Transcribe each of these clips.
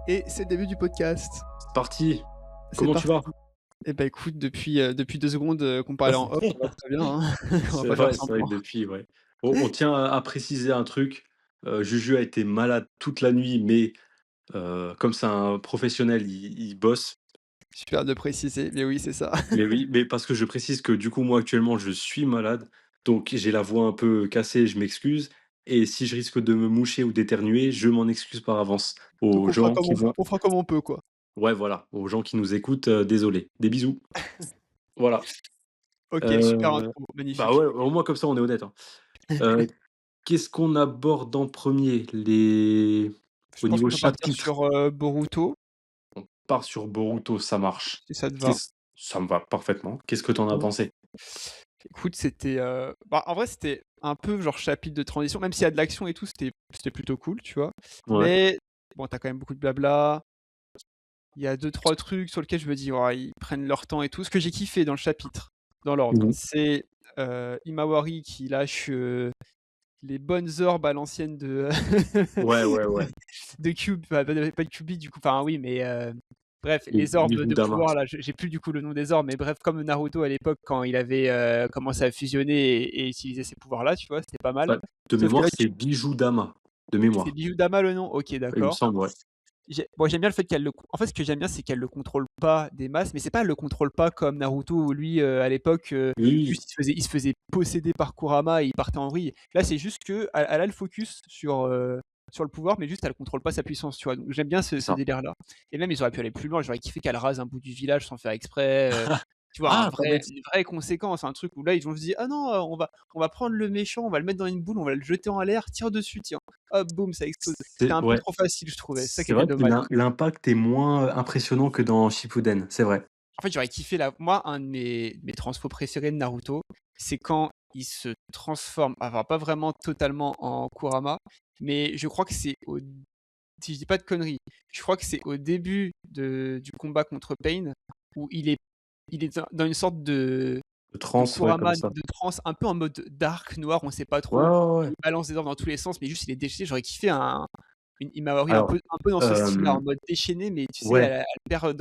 Et c'est le début du podcast. C'est parti. C'est Comment tu parti. vas? Et bah, écoute, depuis 2 secondes, qu'on parlait en off, ça va très bien, hein. On va pas faire C'est vrai semblant. que depuis, ouais. On tient à préciser un truc, Juju a été malade toute la nuit, mais comme c'est un professionnel, il bosse. Super de préciser, mais oui, c'est ça. Mais oui, mais parce que je précise que du coup, moi, actuellement, je suis malade, donc j'ai la voix un peu cassée, je m'excuse et si je risque de me moucher ou d'éternuer, je m'en excuse par avance Donc aux gens qui vont on fera comme on peut, quoi. ouais, voilà, aux gens qui nous écoutent, désolé. Des bisous. Voilà. OK, super Heu, intro, Bah, magnifique. ouais, au moins comme ça, on est honnête, hein. Heu, Qu'est-ce qu'on aborde en premier? Les Je Au pense niveau qu'on peut partir chapitre, sur, Boruto, on part sur Boruto, ça marche. si ça te va. Qu'est-ce Ça me va parfaitement. Qu'est-ce que tu en as Bon, pensé? écoute, c'était, bah, en vrai, c'était un peu genre chapitre de transition, même s'il y a de l'action et tout, c'était plutôt cool, tu vois? Ouais. Mais bon, tu as quand même beaucoup de blabla. Il y a deux trois trucs sur lesquels je me dis: «Ouais, ils prennent leur temps et tout». Ce que j'ai kiffé dans le chapitre, dans l'ordre, Mmh. c'est, Himawari qui lâche, les bonnes orbes à l'ancienne de Ouais, ouais, ouais. de Cube, pas de Kyuubi du coup, enfin oui, mais bref, les Les orbes de Gudama. pouvoir là, j'ai plus du coup le nom des orbes, mais bref, comme Naruto à l'époque quand il avait, commencé à fusionner et utiliser ces pouvoirs là, tu vois? C'était pas mal. Bah, de Sauf que mémoire, là, c'est Bijou Dama, de c'est mémoire. Biyudama le nom? OK, Il me d'accord. semble, ouais. J'aime bien le fait qu'elle le en fait, ce que j'aime bien, c'est qu'elle le contrôle pas des masses, mais c'est pas elle le contrôle pas comme Naruto où lui, à l'époque, Oui, juste il se faisait posséder par Kurama et il partait en vrille. Là, c'est juste qu'elle a le focus sur le pouvoir, mais juste elle contrôle pas sa puissance, tu vois? Donc j'aime bien ce c'est ce ça. délire-là et même ils auraient pu aller plus loin, j'aurais kiffé qu'elle rase un bout du village sans faire exprès, tu vois? Ah, pas bête. Une vraie conséquence, un truc où là, ils ont se dit: «Ah non, on va prendre le méchant, on va le mettre dans une boule, on va le jeter en l'air, tire dessus, tiens». Hop, boum, ça explose. C'était C'est un peu ouais, trop facile, je trouvais. C'est ça qui c'est était vrai que dommage. l'impact est moins, impressionnant que dans Shippuden, c'est vrai. En fait, j'aurais kiffé la moi, un de mes transfos préférés de Naruto, c'est quand il se transforme, enfin pas vraiment totalement en Kurama, mais je crois que c'est au si je dis pas de conneries, je crois que c'est au début du combat contre Pain où il est dans une sorte Le de trans, ouais, comme Kurama ça. de transe, un peu en mode dark, noir, on sait pas Ouais, trop. ouais, ouais. Il balance des ordres dans tous les sens, mais juste il est déchaîné. J'aurais kiffé une Himawari Alors, un peu dans ce style-là, en hem, mode déchaîné, mais tu sais, ouais, elle perd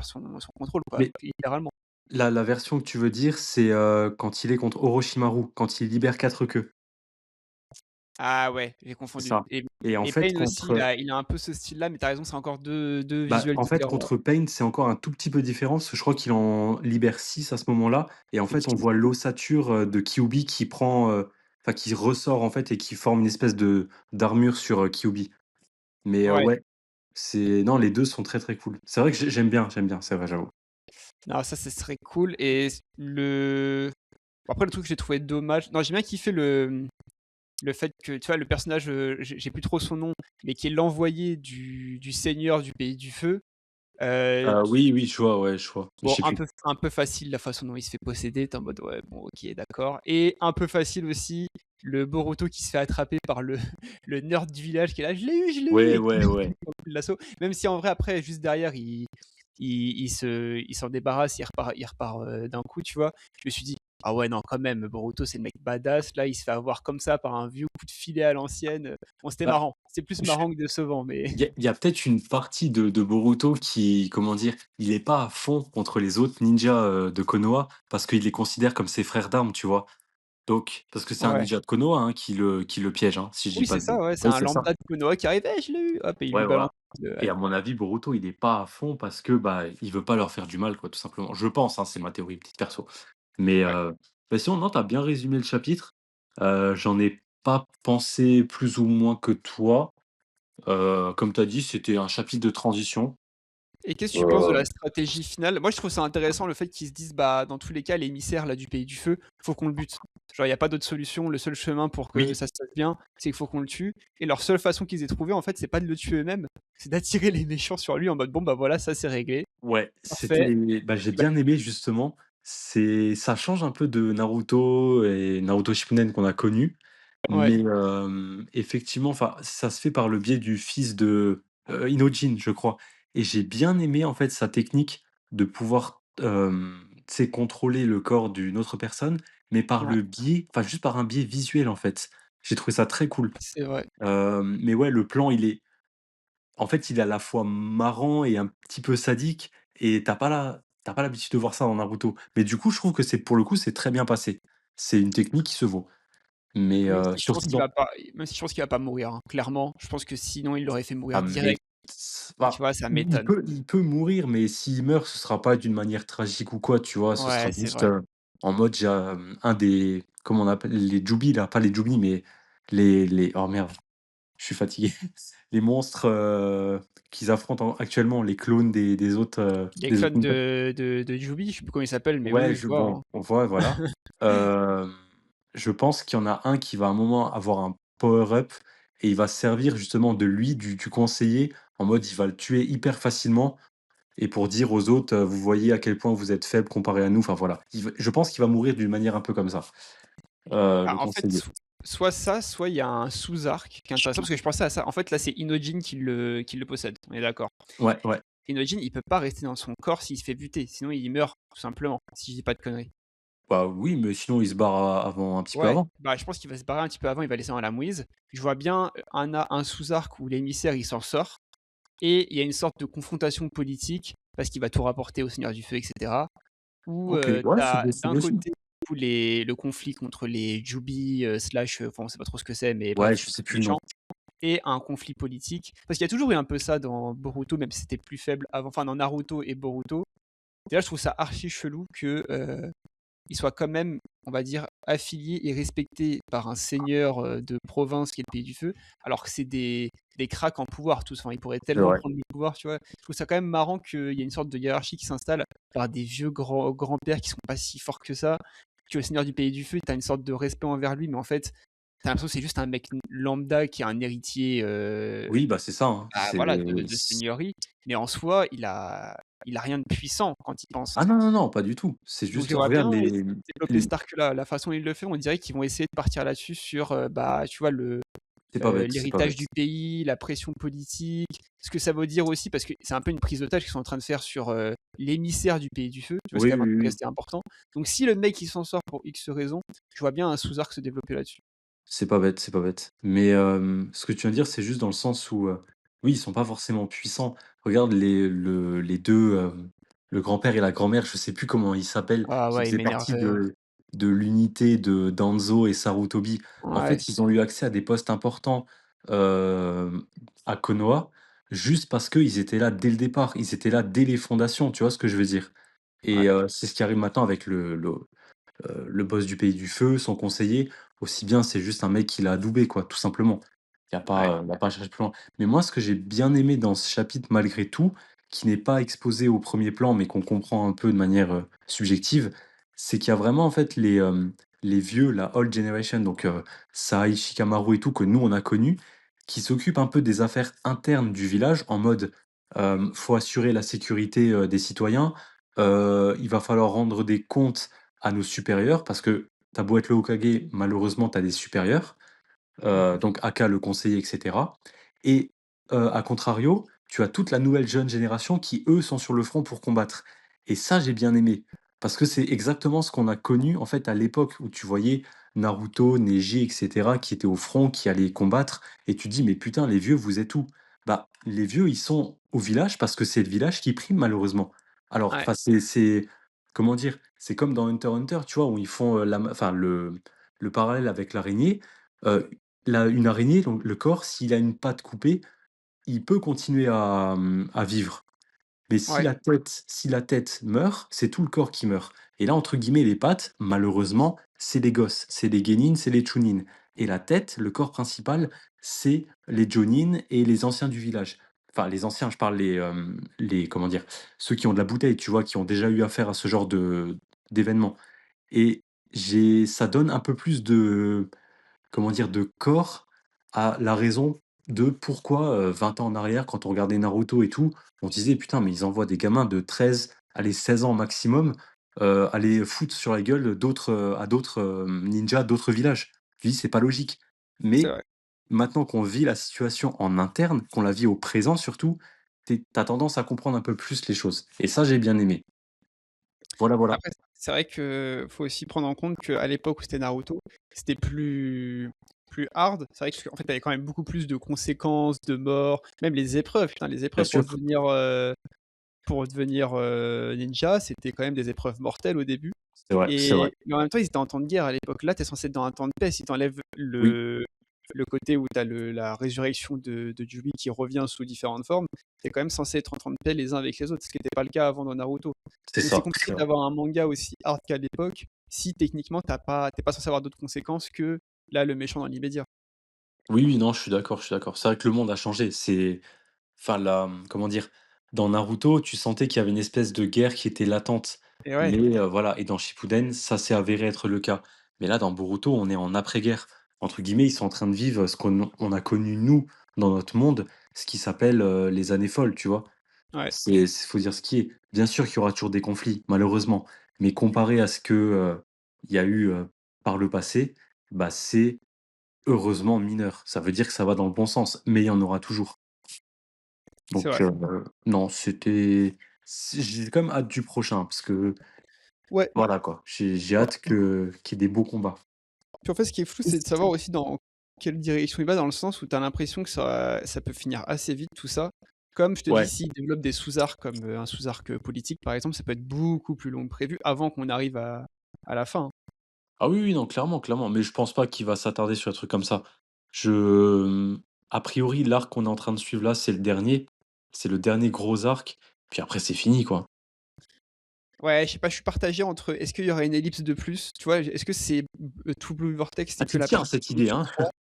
son contrôle, quoi, mais littéralement. la version que tu veux dire, c'est, quand il est contre Orochimaru, quand il libère 4 queues, Ah ouais, j'ai c'est confondu ça. Et en et fait, Pain aussi, contre, il a un peu ce style-là, mais tu as raison, c'est encore deux bah, visuels en fait, différents, ouais. contre Pain, c'est encore un tout petit peu différent, parce que je crois qu'il en libère 6 à ce moment-là et en fait, on Effectivement. voit l'ossature, de Kyuubi qui prend, enfin qui ressort, en fait et qui forme une espèce de d'armure sur, Kyuubi. Mais, Ouais. ouais, c'est non, les 2 sont très, très cool. C'est vrai que j'aime bien, c'est vrai, j'avoue. Non, ça, ce serait cool et après le truc que j'ai trouvé dommage non, j'ai bien kiffé le fait que, tu vois, le personnage, j'ai plus trop son nom, mais qui est l'envoyé du seigneur du pays du feu, qui Oui, oui, je vois, ouais, je vois, mais je bon, sais plus. un peu facile la façon dont il se fait posséder, tu es en mode: «Ouais, bon, OK, d'accord» et un peu facile aussi, le Boruto qui se fait attraper par le le nerd du village qui est là: je l'ai eu» Ouais, et qui ouais, ouais. conclut l'assaut. Même si en vrai après juste derrière il s'en débarrasse, il repart, d'un coup, tu vois? Je me suis dit: «Ah ouais, non, quand même, Boruto, c'est le mec badass, là, il se fait avoir comme ça par un vieux coup de filet à l'ancienne», bon, c'était Bah, marrant. C'est plus je marrant que décevant, mais il y a peut-être une partie de Boruto qui, comment dire? Il est pas à fond contre les autres ninjas, de Konoha parce qu'il les considère comme ses frères d'armes, tu vois? Donc parce que c'est un ouais. ninja de Konoha, hein, qui le piège, hein, si je dis Oui, pas c'est de ça, ouais, c'est oui, un c'est ça. lambda de Konoha qui arrive: «Eh, je l'ai eu!» Hop et il lui Ouais, balance voilà et ouais. à mon avis, Boruto, il est pas à fond parce que, bah, il veut pas leur faire du mal, quoi, tout simplement. Je pense, hein, c'est ma théorie petite perso. Mais, Ouais. bah, sinon, non, tu as bien résumé le chapitre. J'en ai pas pensé plus ou moins que toi. Comme tu as dit, c'était un chapitre de transition. Et qu'est-ce que tu penses de Heu, la stratégie finale? Moi, je trouve ça intéressant le fait qu'ils se disent: «Bah, dans tous les cas, l'émissaire là du pays du feu, faut qu'on le bute». Genre, il y a pas d'autre solution, le seul chemin pour que oui, ça se passe bien, c'est qu'il faut qu'on le tue et leur seule façon qu'ils aient trouvé, en fait, c'est pas de le tuer eux-mêmes, c'est d'attirer les méchants sur lui en mode: «Bon, bah, voilà, ça c'est réglé, ouais, parfait». c'était bah, j'ai Et bah bien aimé justement. Ça change un peu de Naruto et Naruto Shippuden qu'on a connu, ouais, mais, effectivement, enfin, ça se fait par le biais du fils de, Inojin, je crois et j'ai bien aimé, en fait, sa technique de pouvoir, tu sais, contrôler le corps d'une autre personne, mais par ouais, le biais enfin, juste par un biais visuel, en fait. J'ai trouvé ça très cool. c'est vrai. Mais ouais, le plan, il est en fait, il est à la fois marrant et un petit peu sadique et tu pas l'habitude de voir ça dans Naruto. Mais du coup, je trouve que c'est pour le coup, c'est très bien passé. C'est une technique qui se vaut. Mais Même si je pense surtout qu'il dans va pas même si je pense qu'il va pas mourir, hein, clairement. Je pense que sinon il l'aurait fait mourir ah mais direct, tu bah, vois? Ça m'étonne. il peut mourir, mais s'il meurt, ce sera pas d'une manière tragique ou quoi, tu vois? Ce sera Ouais, c'est juste, vrai. en mode j'ai, un des comment on appelle les Jubi là, pas les Jubi, mais les oh merde, je suis fatigué. Les monstres, qu'ils affrontent actuellement, les clones Les des autres clones ninjas. de Jubi, je sais plus comment il s'appelle, mais oui, Ouais, oui, je je vois, bon, hein. on voit, voilà. Hem, je pense qu'il y en a un qui va à un moment avoir un power up et il va se servir justement de lui, du conseiller, en mode il va le tuer hyper facilement et pour dire aux autres, «Vous voyez à quel point vous êtes faibles comparé à nous», enfin voilà. Je pense qu'il va mourir d'une manière un peu comme ça, Bah, le en fait, conseiller. soit ça, soit il y a un sous-arc qui est intéressant parce que je pensais à ça. En fait, là, c'est Inojin qui le possède, on est d'accord. Ouais, ouais. Inojin, il peut pas rester dans son corps s'il se fait buter, sinon il meurt tout simplement, si je dis pas de conneries. Bah, oui, mais sinon il se barre a avant un petit peu Ouais, avant. bah, je pense qu'il va se barrer un petit peu avant, il va laisser dans la mouise. Je vois bien, un sous-arc où l'émissaire, il s'en sort et il y a une sorte de confrontation politique parce qu'il va tout rapporter au Seigneur du Feu et cetera. Où, OK, ouais, tu c'est d'un possible. côté tout le conflit contre les Jubi, slash, enfin on sait pas trop ce que c'est, mais Ouais, bref, je sais plus le nom. méchants et un conflit politique. Parce qu'il y a toujours eu un peu ça dans Boruto, même si c'était plus faible avant, enfin dans Naruto et Boruto. Et là, je trouve ça archi chelou que, il soit quand même, on va dire, affilié et respecté par un seigneur, de province qui est le Pays du Feu, alors que c'est des cracks en pouvoir tous. Enfin, ils pourraient C'est tellement vrai. prendre le pouvoir, tu vois? Je trouve ça quand même marrant qu'il y ait une sorte de hiérarchie qui s'installe par des vieux grands-pères qui sont pas si forts que ça, que le seigneur du Pays du Feu, tu as une sorte de respect envers lui, mais en fait, tu as l'impression que c'est juste un mec lambda qui est un héritier, Oui, bah, c'est ça, hein. bah, voilà, de seigneurie, mais en soi, il a rien de puissant quand il pense. Ah non, non, non, pas du tout. C'est Donc juste j'aimerais regarde bien essayer de développer les cet arc-là. La façon dont ils le font, on dirait qu'ils vont essayer de partir là-dessus sur, bah, tu vois, c'est pas bête, c'est pas l'héritage du bête. pays, la pression politique, ce que ça veut dire aussi parce que c'est un peu une prise d'otage qu'ils sont en train de faire sur, l'émissaire du Pays du Feu, tu vois? C'est Oui, quand même oui, un truc oui. assez important. Donc si le mec il s'en sort pour X raisons, je vois bien un sous-arc se développer là-dessus. C'est pas bête, c'est pas bête. Mais, ce que tu viens de dire, c'est juste dans le sens où, oui, ils sont pas forcément puissants. Regarde les 2, le grand-père et la grand-mère, je sais plus comment ils s'appellent, Ah qui ouais, il faisaient partie m'énervait, ouais. de l'unité de Danzo et Sarutobi. En Ouais, fait, ils ont eu accès à des postes importants, hem, à Konoha, juste parce qu'ils étaient là dès le départ. Ils étaient là dès les fondations, tu vois ce que je veux dire? ouais, Et c'est ce qui arrive maintenant avec le boss du pays du feu, son conseiller, aussi bien c'est juste un mec qui l'a adoubé quoi, tout simplement. ouais, Il y a pas à chercher plus loin. Mais moi, ce que j'ai bien aimé dans ce chapitre malgré tout, qui n'est pas exposé au premier plan, mais qu'on comprend un peu de manière, subjective, c'est qu'il y a vraiment en fait les vieux, la old generation, donc Sai, Shikamaru et tout, que nous on a connus, qui s'occupent un peu des affaires internes du village en mode, faut assurer la sécurité, des citoyens, il va falloir rendre des comptes à nos supérieurs parce que tu as beau être le Hokage, malheureusement, tu as des supérieurs, mmh, donc aka le conseiller et cetera et à contrario, tu as toute la nouvelle jeune génération qui, eux, sont sur le front pour combattre et ça, j'ai bien aimé parce que c'est exactement ce qu'on a connu, en fait, à l'époque où tu voyais Naruto, Neji et cetera qui étaient au front, qui allaient combattre et tu te dis: «Mais putain, les vieux, vous êtes où?» Bah, les vieux, ils sont au village parce que c'est le village qui prime malheureusement. Alors, ouais, enfin, c'est comment dire? C'est comme dans Hunter x Hunter, tu vois? Où ils font, la enfin le parallèle avec l'araignée, heu, la une araignée, donc le corps, s'il a une patte coupée, il peut continuer à vivre. Mais ouais, si la tête meurt, c'est tout le corps qui meurt. Et là, entre guillemets, les pattes, malheureusement, c'est les gosses, c'est les genin, c'est les chunin. Et la tête, le corps principal, c'est les jonin et les anciens du village. Enfin, les anciens, je parle les comment dire? Ceux qui ont de la bouteille, tu vois? Qui ont déjà eu affaire à ce genre d'événements. Et j'ai ça donne un peu plus de comment dire? De corps à la raison de pourquoi, 20 ans en arrière, quand on regardait Naruto et tout, on disait: «Putain, mais ils envoient des gamins de 13, allez 16 ans maximum, aller foutre sur la gueule d'autres, à d'autres, ninjas d'autres villages». Je dis: «C'est pas logique». c'est Mais vrai. maintenant qu'on vit la situation en interne, qu'on la vit au présent surtout, tu as tendance à comprendre un peu plus les choses et ça, j'ai bien aimé. Voilà, voilà. Après, c'est vrai que faut aussi prendre en compte qu'à l'époque où c'était Naruto, c'était plus plus hard, c'est vrai qu'en fait, tu avais quand même beaucoup plus de conséquences, de morts, même les épreuves, putain, les Bien épreuves sûr, pour devenir, ninja, c'était quand même des épreuves mortelles au début c'est vrai, c'est vrai. mais en même temps, ils étaient en temps de guerre à l'époque. Là, tu es censé être dans un temps de paix. Si tu enlèves Oui, le côté où tu as la résurrection de Yui qui revient sous différentes formes, tu es quand même censé être en temps de paix les uns avec les autres, ce qui n'était pas le cas avant dans Naruto. c'est Donc c'est ça, compliqué c'est vrai. d'avoir un manga aussi hard qu'à l'époque, si techniquement tu pas censé avoir d'autres conséquences que, là, le méchant dans l'immédiat. Oui, oui, non, je suis d'accord, je suis d'accord. C'est vrai que le monde a changé. Enfin, comment dire? Dans Naruto, tu sentais qu'il y avait une espèce de guerre qui était latente. Et ouais, Mais, voilà, et dans Shippuden, ça s'est avéré être le cas. Mais là, dans Boruto, on est en après-guerre. Entre guillemets, ils sont en train de vivre ce qu'on on a connu nous, dans notre monde, ce qui s'appelle, les années folles, tu vois? ouais, Faut dire ce qui est. Bien sûr qu'il y aura toujours des conflits, malheureusement, mais comparé à ce que, il y a eu, par le passé, bah, c'est heureusement mineur. Ça veut dire que ça va dans le bon sens, mais il y en aura toujours. c'est Donc, vrai. non, j'ai quand même hâte du prochain parce que Ouais, voilà quoi, j'ai bah, hâte qu'il y ait des beaux combats. puis en fait, ce qui est flou, c'est de savoir aussi dans quelle direction il va, dans le sens où tu as l'impression que ça peut finir assez vite tout ça. Comme je te dis, Ouais. s'il développe des sous-arcs comme, un sous-arc, politique par exemple, ça peut être beaucoup plus long que prévu avant qu'on arrive à la fin, hein. Ah oui, oui, non, clairement, clairement, mais je pense pas qu'il va s'attarder sur un truc comme ça. Je, a priori, l'arc qu'on est en train de suivre là, c'est le dernier. C'est le dernier gros arc, puis après c'est fini, quoi. Ouais, je sais pas, je suis partagé entre est-ce qu'il y aurait une ellipse de plus, tu vois? Est-ce que c'est True Blue Vortex et Ah, que tu la tiens à partie cette 2 idée, sur hein? 3?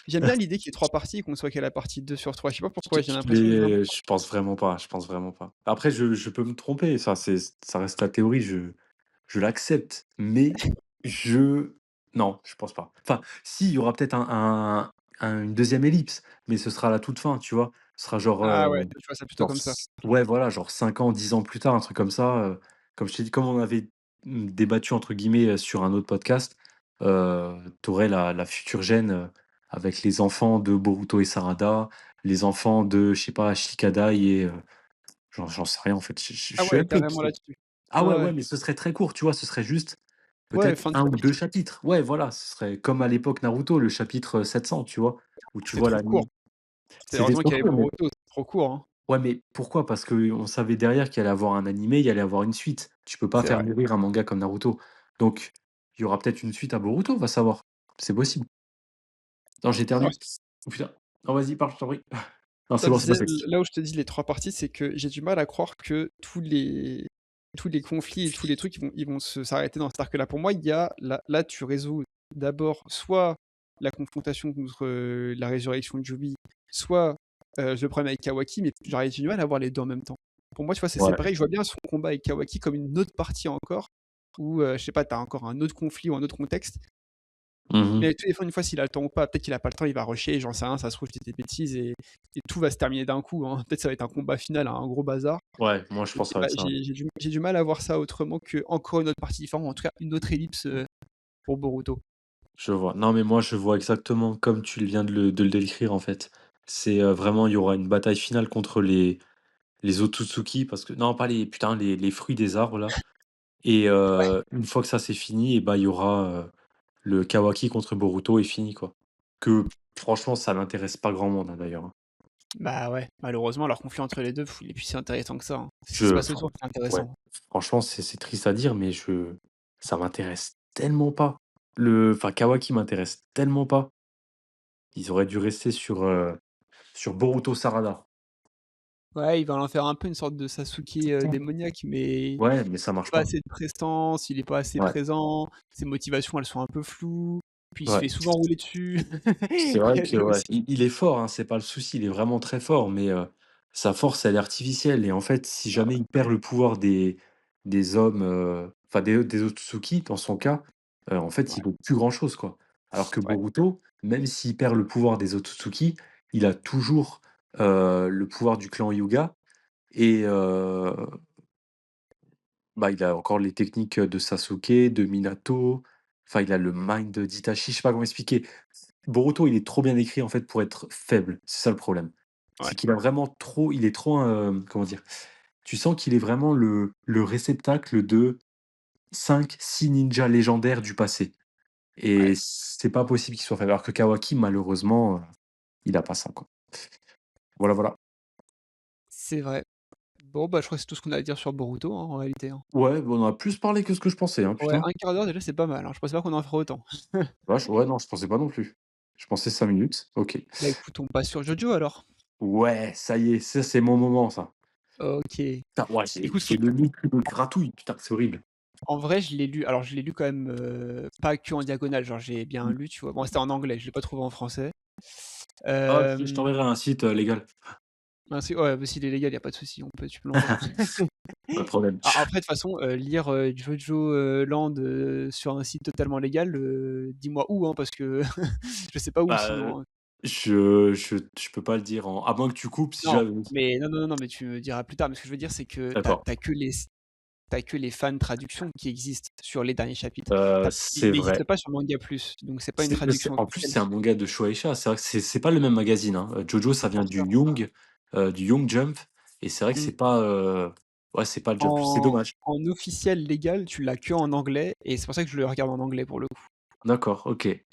J'aime bien l'idée qu'il y ait 3 parties et qu'on soit qu'à la partie 2 sur 3. Je sais pas pourquoi, j'ai Je l'impression que vraiment l'ai je pense vraiment pas, je pense vraiment pas. Après je peux me tromper, ça reste la théorie, je l'accepte, mais je non, je pense pas. Enfin, si, il y aura peut-être une deuxième ellipse, mais ce sera à la toute fin, tu vois? Ce sera genre, ah ouais, tu vois ça plutôt genre comme ça. c ouais, voilà, genre 5 ans, 10 ans plus tard, un truc comme ça, comme je t'ai dit, comme on avait, «débattu» entre guillemets, sur un autre podcast, tu aurais la future gène, avec les enfants de Boruto et Sarada, les enfants de, je sais pas, Shikadai et j'en sais rien en fait, je Ah suis ouais, un peu carrément trop. là-dessus. Ah Ouais, ouais, ouais. ouais, mais ce serait très court, tu vois? Ce serait juste Ouais, peut-être fin de un ou 2 chapitre. chapitres. Ouais, voilà, ce serait comme à l'époque Naruto, le chapitre, 700, tu vois? Où tu C'était vois trop court. l'anime. C'était C'était heureusement trop qu'il y avait court, mais Boruto, c'est trop court, hein. ouais, mais pourquoi? Parce qu'on savait derrière qu'il allait avoir un animé, il allait avoir une suite. Tu peux pas C'est faire vrai. mourir un manga comme Naruto. Donc il y aura peut-être une suite à Boruto, va savoir. C'est possible. Attends, Alors j'éternue. Oh putain. Non, vas-y, parle, je t'en prie. Non, ça c'est me bon, c'est disait passé. là où je te dis les 3 parties, c'est que j'ai du mal à croire que tous les conflits et tous les trucs, ils vont se s'arrêter dans cet arc-là. Pour moi, il y a là, tu résous d'abord soit la confrontation contre, la résurrection de Jubi, soit, le problème avec Kawaki, mais j'aurais du mal à voir les 2 en même temps. Pour moi, tu vois, c'est Ouais. séparé. Je vois bien son combat avec Kawaki comme une autre partie encore où, je sais pas, tu as encore un autre conflit ou un autre contexte. Mmh. Mais tous les fois, une fois s'il a le temps ou pas, peut-être qu'il a pas le temps, il va rusher, j'en sais rien, ça se trouve, je dis des bêtises et tout va se terminer d'un coup, hein. Peut-être ça va être un combat final, un gros bazar. Ouais, moi je Je pense que sais ça va pas, être ça, ouais. j'ai du mal à voir ça autrement qu'encore une autre partie différente, en tout cas une autre ellipse, pour Boruto. Je vois. Non, mais moi je vois exactement comme tu viens de le décrire en fait. C'est, vraiment il y aura une bataille finale contre les Otsutsuki parce que non, pas les putain, les fruits des arbres là et une fois que ça c'est fini et bah, il y aura, le Kawaki contre Boruto et fini quoi. Que franchement ça n'intéresse pas grand monde, hein, d'ailleurs, hein. Bah ouais, malheureusement, leur conflit entre les 2, il est plus si intéressant que ça, hein. C'est ce qui se Je passe enfin, autour qui est ouais, intéressant. franchement c'est triste à dire mais ça m'intéresse tellement pas. Enfin Kawaki m'intéresse tellement pas. Ils auraient dû rester sur Boruto Sarada. Ouais, il va en faire un peu une sorte de Sasuke, démoniaque, mais Ouais, mais ça marche pas pas. assez de prestance, il est pas assez Ouais, présent, ses motivations, elles sont un peu floues, puis il se ouais. fait souvent rouler dessus. C'est Il y vrai a que ça ouais, aussi. il est fort, hein, c'est pas le souci, il est vraiment très fort, mais sa force, elle est artificielle et en fait, si jamais il perd le pouvoir des hommes, enfin des Otsutsuki dans son cas, en fait, il Ouais, vaut plus grand-chose, quoi. Alors que ouais, Boruto, même s'il perd le pouvoir des Otsutsuki, il a toujours, le pouvoir du clan Hyuga et bah, il a encore les techniques, de Sasuke, de Minato, enfin, il a le mind d'Itachi, je sais pas comment expliquer. Boruto, il est trop bien écrit, en fait, pour être faible, c'est ça le problème. ouais, C'est qu'il a vraiment trop il est trop, comment dire? Tu sens qu'il est vraiment le réceptacle de 5, 6 ninjas légendaires du passé. Ouais, et c'est pas possible qu'il soit faible. Alors que Kawaki, malheureusement, il a pas ça, quoi. Voilà, voilà. c'est vrai. Bon, bah, je crois que c'est tout ce qu'on a à dire sur Boruto, hein, en réalité, hein. Ouais, bah, on a plus parlé que ce que je pensais, hein, Ouais, putain. 1/4 d'heure déjà, c'est pas mal, hein. Je pensais pas qu'on en ferait autant. Vache, ouais, non, je pensais pas non plus. Je pensais 5 minutes, OK. Bah, écoute, on passe sur Jojo alors. Ouais, ça y est, ça, c'est mon moment, ça. OK. Putain, ouais, Écoute, faut j'ai le nez qui me gratouille, putain, c'est horrible. en vrai, je l'ai lu alors je l'ai lu quand même, pas que en diagonale, genre j'ai bien Mmh. lu, tu vois? Bon, c'était en anglais, je l'ai pas trouvé en français. Ah, OK, je Hem, t'enverrai un site, légal. Ainsi ouais, bah, s'il est légal, y a pas de souci, tu peux l'envoyer. Pas de problème. A Après de toute façon, lire, Jojo, Land, sur un site totalement légal, dis-moi où, hein, parce que je sais pas où Bah, sinon, hein. je peux pas le dire en à moins que tu coupes si Non, jamais. mais non, mais tu me diras plus tard, mais ce que je veux dire, c'est que D'accord. tu que les fan traductions qui existent sur les derniers chapitres. C'est Il n'existe vrai. pas sur Manga Plus, donc c'est pas une C'est traduction en plus, officielle. c'est un manga de Shueisha. C'est vrai que c'est pas le même magazine, hein. Jojo, ça Bien vient sûr. Du Young Jump et c'est vrai que Mmh. c'est pas, ouais, c'est pas le Jump. C'est En dommage. en officiel légal, tu l'as que en anglais et c'est pour ça que je le regarde en anglais pour le coup. D'accord, OK. Mais,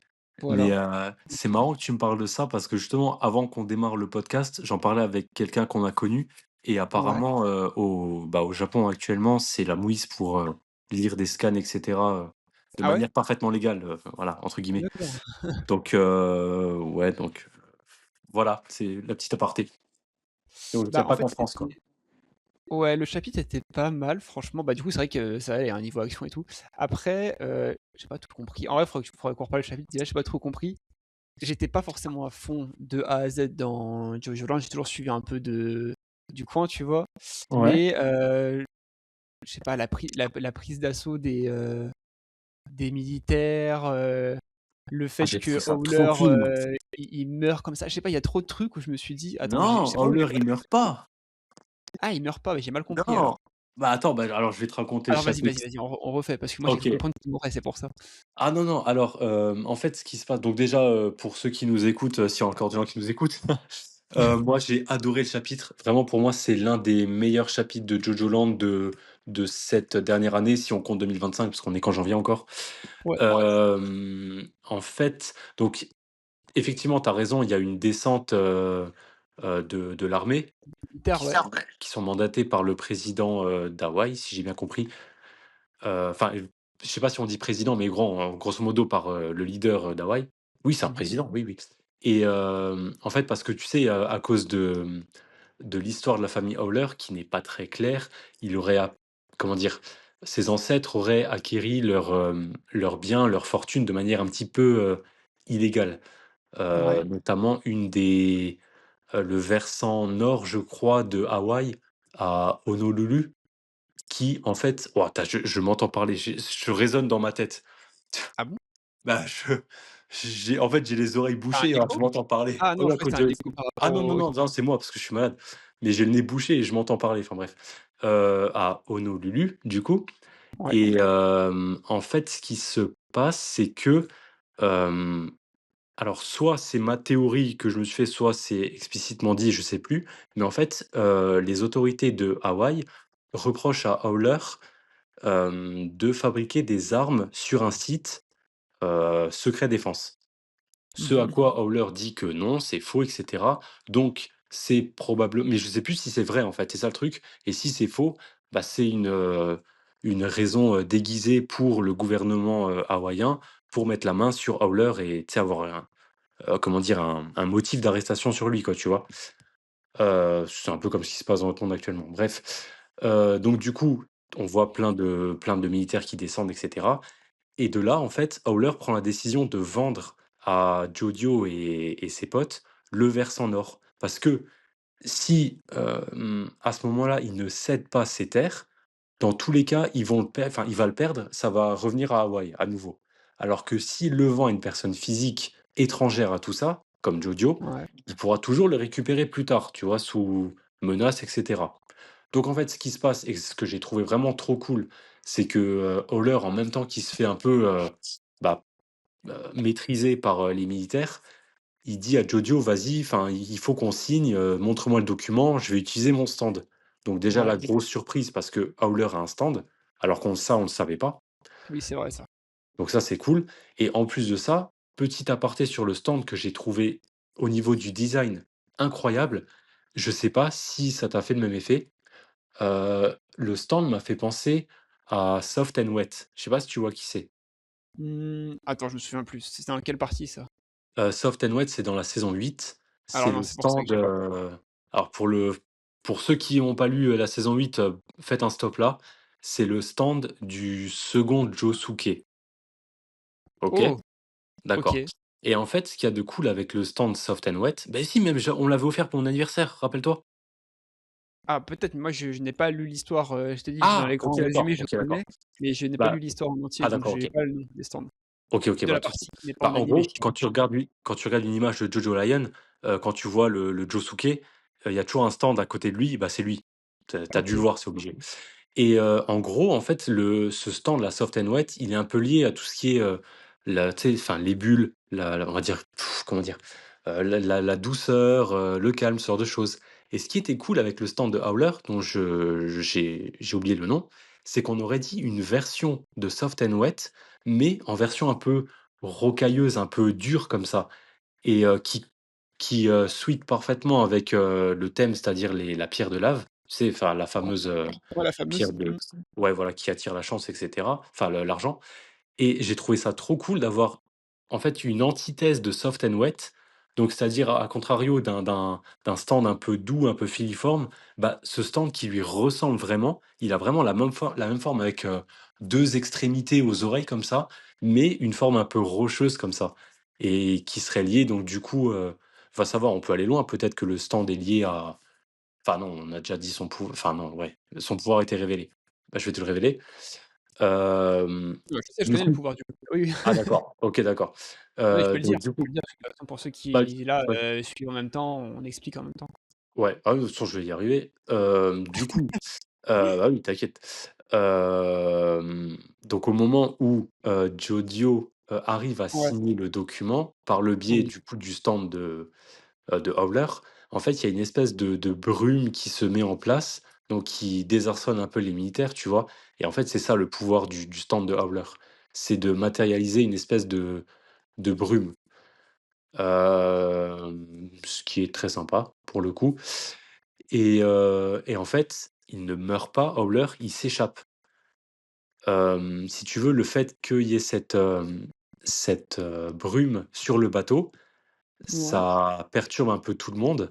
Voilà. c'est marrant que tu me parles de ça parce que justement, avant qu'on démarre le podcast, j'en parlais avec quelqu'un qu'on a connu et Ouais. apparemment, au Japon actuellement, c'est la mouise pour, lire des scans et cetera, de Ah ouais? manière parfaitement «légale», voilà, entre guillemets. D'accord. Donc, ouais, donc, voilà, c'est la petite aparté. Donc il y Bah, a en pas fait, qu'en France, quoi. c'était ouais, le chapitre était pas mal franchement. Bah, du coup, c'est vrai que ça allait, hein, niveau action et tout. Après, j'ai pas tout compris. En vrai, faudrait qu'on reparle le chapitre. Déjà, j'ai pas trop compris. J'étais pas forcément à fond de A à Z dans Jojo Land, j'ai toujours suivi un peu de du coin, tu vois? Ouais. Mais, je sais pas, la prise d'assaut des militaires, le Ah, fait j'ai trouvé que ça trop Howler, clean, moi. il meurt comme ça. Je sais pas, il y a trop de trucs où je me suis dit: «Attends, je Non, sais pas où j'ai Howler, il meurt pas! ah, il meurt pas, mais j'ai mal compris Non! alors». Bah, attends, bah, alors je vais te raconter le Alors vas-y, chapitre. vas-y, on refait parce que moi j'ai cru OK. comprendre qu'il mourait, c'est pour ça. Ah non, non, alors, en fait, ce qui se passe donc déjà, pour ceux qui nous écoutent, s'il y a encore des gens qui nous écoutent, moi, j'ai adoré le chapitre. Vraiment, pour moi, c'est l'un des meilleurs chapitres de Jojo Land de cette dernière année, si on compte 2025, parce qu'on est qu'en janvier encore. Ouais, En fait, donc effectivement, tu as raison, il y a une descente, de l'armée militaire, ouais. qui sont mandatés par le président, d'Hawaï, si j'ai bien compris. Enfin, je sais pas si on dit président, mais grosso modo par, le leader, d'Hawaï. Oui, c'est un Mmh. président, oui, oui. Et en fait, parce que tu sais, à cause de l'histoire de la famille Howler qui n'est pas très claire, il aurait a comment dire? Ses ancêtres auraient acquéri leurs biens, leur fortune de manière un petit peu, illégale. Ouais. Notamment le versant nord, je crois, de Hawaï à Honolulu qui en fait oh attends, je m'entends parler, je résonne dans ma tête. Ah bon? Bah, en fait, j'ai les oreilles Tu as un bouchées, alors je écho? m'entends parler. Ah Oh non, je là, croyais que quand c'était un je écho par ah rapport non, non, au non, non, c'est moi parce que je suis malade. Mais j'ai le nez bouché et je m'entends parler, enfin bref. À Honolulu, du coup ouais. et en fait, ce qui se passe, c'est que, hem, alors soit c'est ma théorie que je me suis fait, soit c'est explicitement dit, je sais plus, mais en fait, les autorités de Hawaï reprochent à Howler, de fabriquer des armes sur un site, secret défense. Ce à Mmh. quoi Howler dit que non, c'est faux et cetera. Donc c'est probable mais je sais plus si c'est vrai, en fait, c'est ça le truc et si c'est faux, bah, c'est une raison, déguisée pour le gouvernement, hawaïen pour mettre la main sur Howler et tu sais, avoir comment dire? Un motif d'arrestation sur lui, quoi, tu vois? C'est un peu comme ce qui se passe dans notre monde actuellement. Bref, donc du coup, on voit plein de militaires qui descendent et cetera et de là, en fait, Howler prend la décision de vendre à Jodio et ses potes le versant nord. Parce que si, à ce moment-là, il ne cède pas ses terres, dans tous les cas, il va le perdre, ça va revenir à Hawaï, à nouveau. Alors que s'il le vend à une personne physique étrangère à tout ça, comme Jodio, Ouais. il pourra toujours le récupérer plus tard, tu vois? Sous menace et cetera. Donc en fait, ce qui se passe et ce que j'ai trouvé vraiment trop cool, c'est que, Howler, en même temps qu'il se fait un peu, bah, maîtriser par, les militaires, il dit à Jodio: «Vas-y, enfin, il faut qu'on signe, montre-moi le document, je vais utiliser mon stand». Donc déjà Ouais. la grosse surprise parce que Howler a un stand, alors on le savait pas. Oui, c'est vrai ça. Donc ça, c'est cool et en plus de ça, petit aparté sur le stand que j'ai trouvé au niveau du design incroyable. Je sais pas si ça t'a fait le même effet. Le stand m'a fait penser à Soft& Wet. Je sais pas si tu vois qui c'est? Attends, je me souviens plus. C'était dans quelle partie ça? Soft& Wet, c'est dans la saison 8. C'est Alors non, le c'est pour ça que stand, j'ai pas. alors pour ceux qui n'ont pas lu, la saison 8, faites un stop là. C'est le stand du second Josuke, OK? Oh! D'accord OK. et en fait, ce qu'il y a de cool avec le stand Soft& Wet, beh si, même on l'avait offert pour mon anniversaire, rappelle-toi? Ah peut-être, mais moi je n'ai pas lu l'histoire, je t'ai dit, dans Ah! les OK, grands d'accord, résumés, je OK, connais, d'accord. mais je n'ai pas lu Bah l'histoire en entier, ah donc d'accord, j'ai OK. pas le nom des stands. OK, OK, De pas la de souci. partie qui n'est pas Bah, en en gros, animation. quand tu regardes l'image de Jojo Lion, quand tu vois le Josuke, il y a toujours un stand à côté de lui, bah, c'est lui. Tu as dû le OK. voir, c'est obligé et en gros, en fait, ce stand, la Soft& Wet, il est un peu lié à tout ce qui est, la tu sais, enfin, les bulles, on va dire, comment dire? La douceur, le calme, ce genre de choses et ce qui était cool avec le stand de Howler, dont j'ai oublié le nom, c'est qu'on aurait dit une version de Soft& Wet, mais en version un peu rocailleuse, un peu dure comme ça et qui suite parfaitement avec, le thème, c'est-à-dire la pierre de lave. Tu sais, enfin la fameuse, Ouais, la pierre fameuse. de ouais, voilà, qui attire la chance et cetera, enfin l'argent et j'ai trouvé ça trop cool d'avoir, en fait, une antithèse de Soft& Wet, donc c'est-à-dire à contrario d'un stand un peu doux, un peu filiforme, bah, ce stand qui lui ressemble vraiment, il a vraiment la même forme avec, 2 extrémités aux oreilles comme ça, mais une forme un peu rocheuse comme ça et qui serait liée donc du coup, va savoir, on peut aller loin, peut-être que le stand est lié à enfin non, on a déjà dit enfin non, ouais, son pouvoir a été révélé. Bah, je vais te le révéler. Ouais, je sais, je Du connais le coup pouvoir du oui, oui. ah d'accord, OK, d'accord. Oui, je peux le dire, Donc du je peux coup, le dire, de toute façon pour ceux bah, qui là, ouais, suivent en même temps, on explique en même temps. ouais, ah de toute façon je vais y arriver. Du coup, bah oui, t'inquiète. Donc au moment où, Jodio, arrive à Ouais, signer le document, par le biais oui. du coup du stand de Howler, en fait, il y a une espèce de brume qui se met en place, donc qui désarçonne un peu les militaires, tu vois? Et en fait, c'est ça le pouvoir du stand de Howler. C'est de matérialiser une espèce de brume. Ce qui est très sympa pour le coup et en fait, il ne meurt pas, Howler, il s'échappe. Si tu veux, le fait qu'il y ait cette, brume sur le bateau, Ouais. ça perturbe un peu tout le monde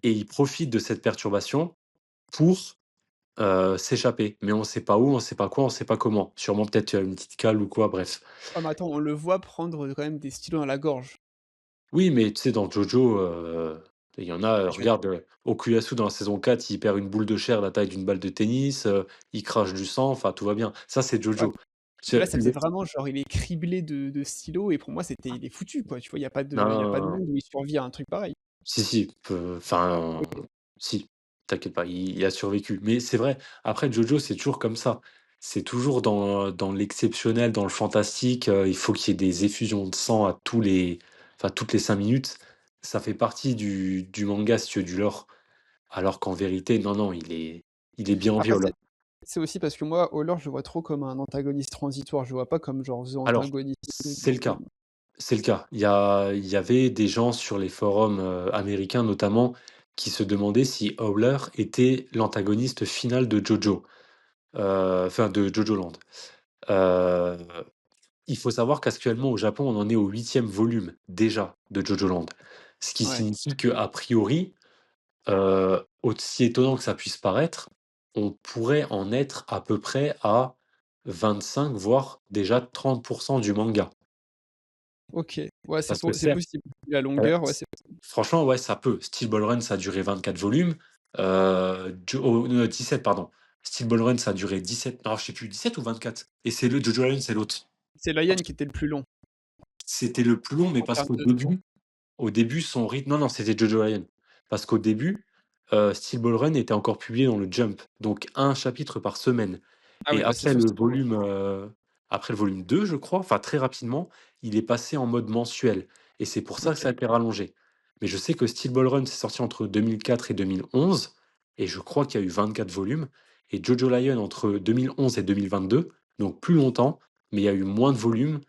et il profite de cette perturbation pour, s'échapper. Mais on ne sait pas où, on ne sait pas quoi, on ne sait pas comment. Sûrement peut-être, une petite cale ou quoi, bref. Ah mais attends, on le voit prendre, quand même des stylos dans la gorge. Oui, mais tu sais, dans Jojo, il y en a, Ah je vais regarde, Okuyasu dans la saison 4, il perd une boule de chair la taille d'une balle de tennis, il crache du sang, enfin tout va bien. Ça, c'est ouais, Jojo. mais là, C'est ça faisait vraiment genre il est criblé de stylos et pour moi c'était il est foutu quoi, tu vois? non, Il y a pas non, de non. monde où il survit à un truc pareil. Si, si, enfin, OK. si, t'inquiète pas, il a survécu. Mais c'est vrai, après Jojo, c'est toujours comme ça. C'est toujours dans l'exceptionnel, dans le fantastique, il faut qu'il y ait des effusions de sang à toutes les 5 minutes. Ça fait partie du manga, si tu veux, du lore. Alors qu'en vérité, non, non, il est bien Après violent. c'est aussi parce que moi, Holler, je le vois trop comme un antagoniste transitoire, je le vois pas comme genre the Alors, antagonist c'est du le cas, film. c'est le cas. Il y avait des gens sur les forums, américains notamment, qui se demandaient si Howler était l'antagoniste final de Jojo, enfin de Jojo Land. Heu, il faut savoir qu'actuellement au Japon, on en est au 8e volume déjà de Jojo Land. Ce qui Ouais, signifie qu'a priori, aussi étonnant que ça puisse paraître, on pourrait en être à peu près à 25, voire déjà 30 du manga. OK. Ouais, Parce que c'est certes, possible. La heu, longueur, ouais, s c'est franchement, ouais, ça peut. Steel Ball Run, ça a duré 24 volumes, 17 pardon. Steel Ball Run, ça a duré 17, non, je sais plus, 17 ou 24? Et c'est le Jojo Lion, c'est l'autre. c'est Lion qui était le plus long C'était le plus long, mais en parce termes qu'au de temps. début son rythme non, non, c'était Jojo Lion. Parce qu'au début, Steel Ball Run était encore publié dans le Jump, donc un chapitre par semaine Ah et oui, bah, c'est sur Steel, ouais. après le volume 2, je crois, enfin très rapidement, il est passé en mode mensuel et c'est pour ça que ça a OK. été rallongé. Mais je sais que Steel Ball Run, c'est sorti entre 2004 et 2011 et je crois qu'il y a eu 24 volumes et Jojo Lion entre 2011 et 2022, donc plus longtemps, mais il y a eu moins de volume,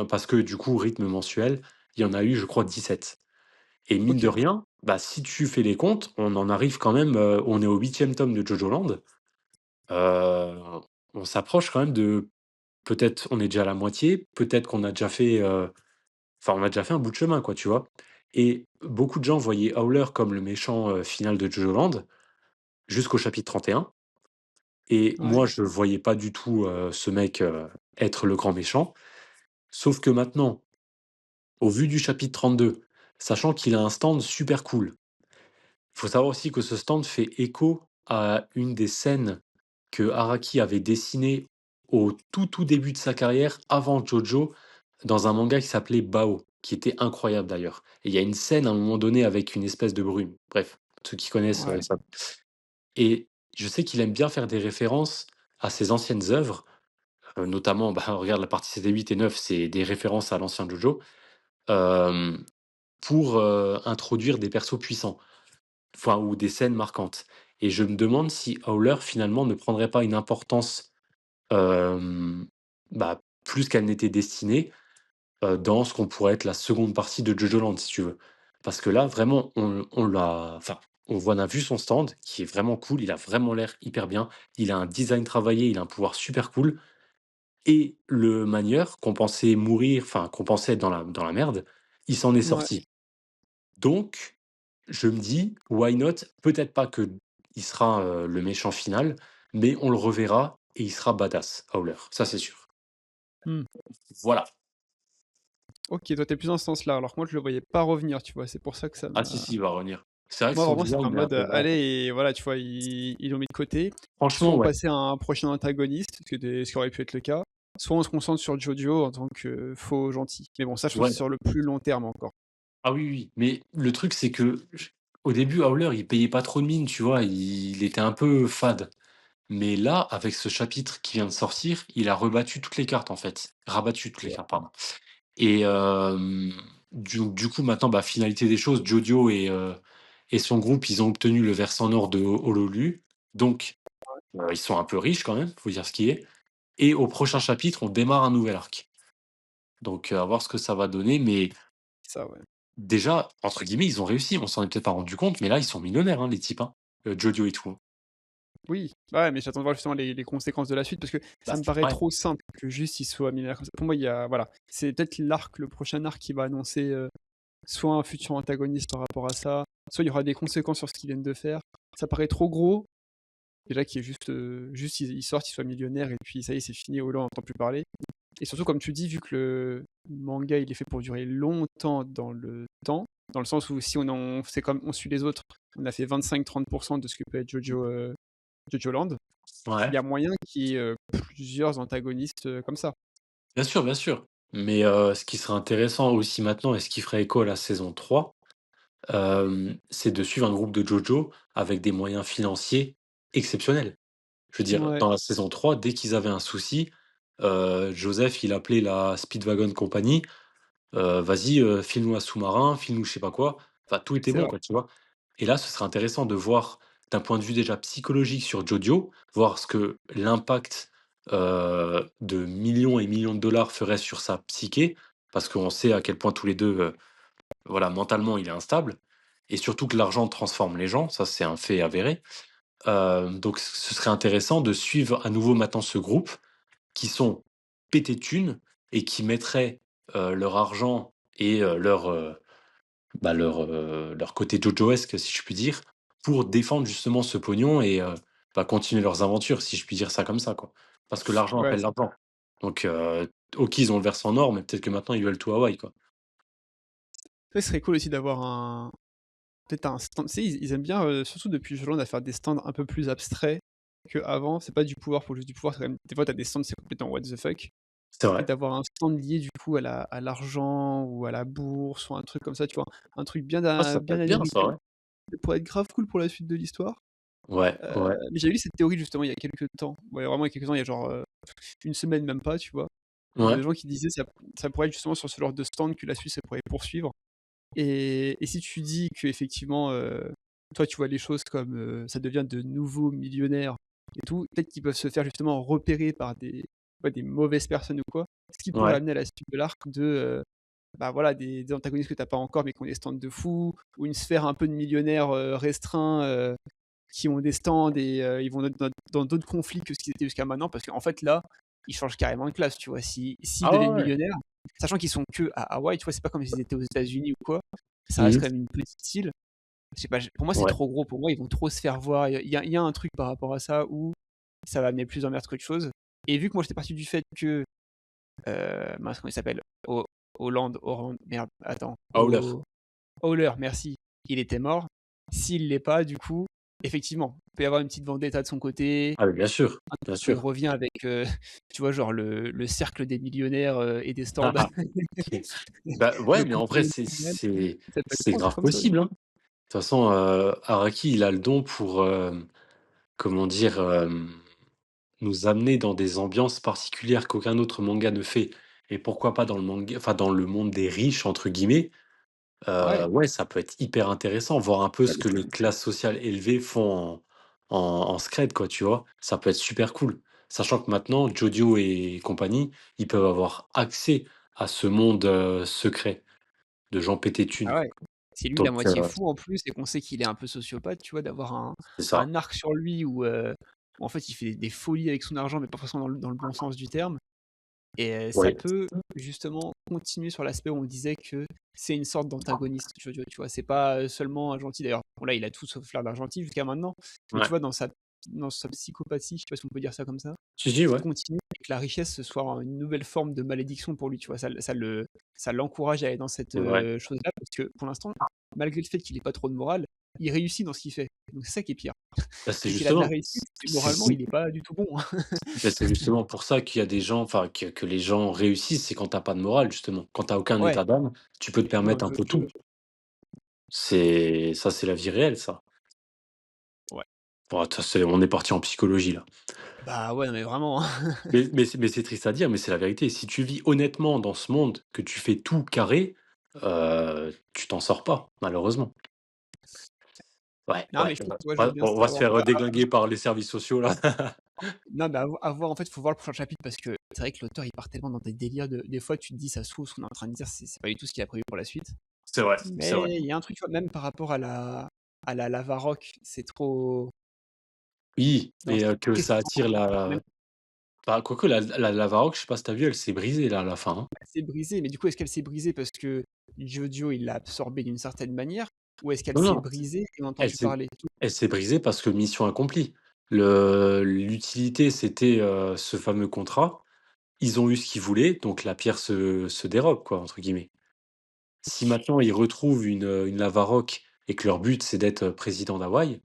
parce que du coup, rythme mensuel, il y en a eu, je crois, 17. Et mine de OK. rien, bah, si tu fais les comptes, on en arrive quand même, on est au 8e tome de Jojo Land. Heu, on s'approche quand même de peut-être on est déjà à la moitié, peut-être qu'on a déjà fait, enfin, on a déjà fait un bout de chemin, quoi, tu vois? Et beaucoup de gens voyaient Howler comme le méchant, final de Jojo Land jusqu'au chapitre 31. Et Ouais. moi, je voyais pas du tout, ce mec, être le grand méchant. Sauf que maintenant, au vu du chapitre 32, sachant qu'il a un stand super cool, il faut savoir aussi que ce stand fait écho à une des scènes que Araki avait dessinées au tout début de sa carrière, avant JoJo, dans un manga qui s'appelait Bao, qui était incroyable d'ailleurs. Et il y a une scène à un moment donné avec une espèce de brume. Bref, ceux qui connaissent, Ouais. savent. Et je sais qu'il aime bien faire des références à ses anciennes œuvres, notamment, bah, regarde la partie CD 8 et 9, c'est des références à l'ancien JoJo, hem, pour, introduire des persos puissants, enfin ou des scènes marquantes. Et je me demande si Howler finalement ne prendrait pas une importance, bah, plus qu'elle n'était destinée, dans ce qu'on pourrait être la seconde partie de JoJo Land, si tu veux. Parce que là, vraiment, on l'a enfin, on a vu son stand qui est vraiment cool, il a vraiment l'air hyper bien, il a un design travaillé, il a un pouvoir super cool. Et le manieur, qu'on pensait mourir, enfin, qu'on pensait être dans la merde, il s'en est Ouais. sorti. Donc, je me dis: «Why not?» Peut-être pas que il sera, le méchant final, mais on le reverra et il sera badass, Howler, ça c'est sûr. Mmh. Voilà. OK, toi, tu plus dans ce sens-là, alors que moi, je le voyais pas revenir, tu vois? C'est pour ça que ça Ah si, m'a si, il va revenir. C'est vrai que moi, son vraiment, c'était design, en il est un mode, peu vague. allez et voilà, tu vois, ils l'ont mis de côté. Soit Franchement, on ouais. passait à un prochain antagoniste, ce qui aurait pu être le cas, soit on se concentre sur Jojo en tant que faux gentil. Mais bon, ça, je pense que c'est Ouais. sur le plus long terme encore. Ah oui, oui, mais le truc, c'est que j au début, Howler, il payait pas trop de mine, tu vois? Il était un peu fade. Mais là, avec ce chapitre qui vient de sortir, il a rebattu toutes les cartes, en fait. Rabattu toutes les cartes, pardon. Et du coup, maintenant, bah, finalité des choses, Jodio et son groupe, ils ont obtenu le versant nord de Honolulu. Donc, ils sont un peu riches quand même, faut dire ce qui est. Et au prochain chapitre, on démarre un nouvel arc. Donc, à voir ce que ça va donner. Mais Ça, ouais. déjà, entre guillemets, ils ont réussi. On s'en est peut-être pas rendu compte, mais là, ils sont millionnaires, hein, les types, hein. Jodio et tout, hein. Oui, bah, ouais, mais j'attends de voir justement les conséquences de la suite parce que Bah, ça me c'est paraît pareil. trop simple que juste il soit millénaire comme ça. Pour moi, il y a voilà, c'est peut-être le prochain arc qui va annoncer, soit un futur antagoniste par rapport à ça, soit il y aura des conséquences sur ce qu'ils viennent de faire. Ça paraît trop gros, déjà qu'il y ait juste ils sortent, ils soient millionnaires et puis ça y est, c'est fini, Hollande on n'entend plus parler. Et surtout, comme tu dis, vu que le manga, il est fait pour durer longtemps dans le temps, dans le sens où si c'est comme on suit les autres, on a fait 25-30% de ce que peut être Jojo Land, il Ouais. y a moyen qu'il y ait, plusieurs antagonistes, comme ça. Bien sûr, bien sûr. Mais ce qui serait intéressant aussi maintenant et ce qui ferait écho à la saison 3, c'est de suivre un groupe de JoJo avec des moyens financiers exceptionnels. Je veux dire, Ouais, dans la saison 3, dès qu'ils avaient un souci, Joseph, il appelait la Speedwagon Company, «Vas-y, file-nous un sous-marin, file-nous je sais pas quoi». Enfin, tout était c'est bon, vrai. quoi, tu vois? Et là, ce serait intéressant de voir, d'un point de vue déjà psychologique sur Jojo, voir ce que l'impact, de millions et millions de dollars ferait sur sa psyché. Parce qu'on sait à quel point tous les 2, voilà, mentalement, il est instable et surtout que l'argent transforme les gens, ça, c'est un fait avéré. Donc ce serait intéressant de suivre à nouveau maintenant ce groupe qui sont pétés de thunes et qui mettraient, leur argent et leur côté jojoesque, si je puis dire, pour défendre justement ce pognon et bah, continuer leurs aventures, si je puis dire ça comme ça, quoi. Parce que l'argent Ouais, appelle l'argent. Donc OK, ils ont le versant nord, mais peut-être que maintenant ils veulent tout Hawaï, quoi. ça serait cool aussi d'avoir peut-être un stand, tu sais, ils aiment bien, surtout depuis Jolande, à faire des stands un peu plus abstraits qu'avant. C'est pas du pouvoir pour juste du pouvoir, c'est quand même des fois, tu as des stands, c'est complètement what the fuck. C'est Et vrai. d'avoir un stand lié du coup à l'argent ou à la bourse ou un truc comme ça, tu vois? Un truc Ah, ça peut bien être bien ça, américain. ouais. Ça pourrait être grave cool pour la suite de l'histoire. Ouais, ouais, Mais j'avais lu cette théorie justement il y a quelques temps. Ouais, vraiment il y a quelques temps, il y a genre, 1 semaine même pas, tu vois? De ouais. gens qui disaient ça pourrait être justement sur ce genre de stand que la Suisse, elle pourrait poursuivre. Et si tu dis qu'effectivement, toi tu vois les choses comme, ça devient de nouveaux millionnaires et tout, peut-être qu'ils peuvent se faire justement repérer par des vois, des mauvaises personnes ou quoi. Ce qui pourrait Ouais. amener à la suite de l'arc de, bah, voilà, des antagonistes que tu as pas encore, mais qui ont des stands de fou, ou une sphère un peu de millionnaires, restreints, qui ont des stands et ils vont dans d'autres conflits que ce qu'ils étaient jusqu'à maintenant. Parce qu'en fait, là, ils changent carrément de classe, tu vois? S'ils Ah deviennent ouais, ouais. millionnaires, sachant qu'ils sont que à Hawaï, tu vois? C'est pas comme s'ils étaient aux États-Unis ou quoi. Ça reste Mmh. quand même une petite île. Je sais pas, pour moi, c'est Ouais. trop gros. Pour moi, ils vont trop se faire voir. Il y a un truc par rapport à ça où ça va amener plus d'emmerdes qu'autre chose. Et vu que moi, j'étais parti du fait que, mince, comment il s'appelle? Merde, attends, Howler. Howler, merci, il était mort. S'il l'est pas, du coup, effectivement, il peut y avoir une petite vendetta de son côté. Ah mais bien sûr, Un bien truc où il sûr. revient avec, tu vois, genre le cercle des millionnaires, et des stands. Ah ah. Bah, Le ouais, mais en vrai, complot criminel. Ça peut être c'est trop un truc grave comme ça aussi. possible, hein. De toute façon, Araki, il a le don pour, comment dire? Nous amener dans des ambiances particulières qu'aucun autre manga ne fait et pourquoi pas dans le manga enfin, dans le monde des «riches» entre guillemets, Ouais, ouais, ça peut être hyper intéressant, voir un peu ouais, ce que les classes sociales élevées font en scred quoi, tu vois? Ça peut être super cool. Sachant que maintenant, Jodio et compagnie, ils peuvent avoir accès à ce monde, secret de gens pétés de thunes. ah ouais. C'est lui la Donc moitié fou en plus et qu'on sait qu'il est un peu sociopathe, tu vois? D'avoir c'est ça. un arc sur lui où en fait il fait des folies avec son argent, mais pas forcément dans le bon sens du terme. Et ça Ouais, peut justement continuer sur l'aspect où on disait que c'est une sorte d'antagoniste, Jojo, tu vois? C'est pas, seulement un gentil d'ailleurs, bon là, il a tout sauf l'air d'un gentil jusqu'à maintenant, mais tu ouais. vois dans sa psychopathie, je sais pas si on peut dire ça comme ça, Si, si, ouais. continue et que la richesse ce soit une nouvelle forme de malédiction pour lui, tu vois? Ça l'encourage à aller dans cette, C'est vrai. chose-là parce que pour l'instant, malgré le fait qu'il ait pas trop de morale, il réussit dans ce qu'il fait. Donc c'est ça qui est pire. Bah, c'est C'est qu'il a de la justement réussite, mais moralement, c'est il est pas du tout bon, hein. Bah, c'est justement pour ça qu'il y a des gens, enfin que les gens réussissent, c'est quand tu as pas de morale justement. Quand tu as aucun Ouais, état d'âme, tu peux te et dans permettre un peu Jojo, tout. C'est la vie réelle ça. ouais. Bon, ça c'est on est parti en psychologie là. Bah, ouais, non mais vraiment, hein. Mais c'est triste à dire, mais c'est la vérité. Si tu vis honnêtement dans ce monde, que tu fais tout carré, tu t'en sors pas, malheureusement. Ouais, Non, ouais, mais je on pense va que ouais, je veux bien on va se savoir. faire, Bah, déglinguer par les services sociaux là. non, mais à voir, en fait, faut voir le prochain chapitre parce que c'est vrai que l'auteur, il part tellement dans des délires des fois, tu te dis: «Ça se trouve, ce qu'on est en train de dire, c'est pas du tout ce qu'il a prévu pour la suite». C'est vrai, c'est vrai. Mais il y a un truc, tu vois, même par rapport à la lava rock, c'est trop Oui, dans le et sens, que qu'est-ce ça qu'ils attire même la bah, quoique la Lavaroque, je sais pas si tu vu, elle s'est brisée là à la fin, hein. elle s'est brisée, mais du coup, est-ce qu'elle s'est brisée parce que Jojo, il l'a absorbée d'une certaine manière? Ou est-ce qu'elle Non, s'est non, brisée et on a elle entendu s'est parler? elle s'est brisée parce que mission accomplie. L'utilité, c'était, ce fameux contrat. Ils ont eu ce qu'ils voulaient, donc la pierre se «dérobe» quoi, entre guillemets. Si maintenant ils retrouvent une Lavaroque et que leur but, c'est d'être, président d'Hawaï,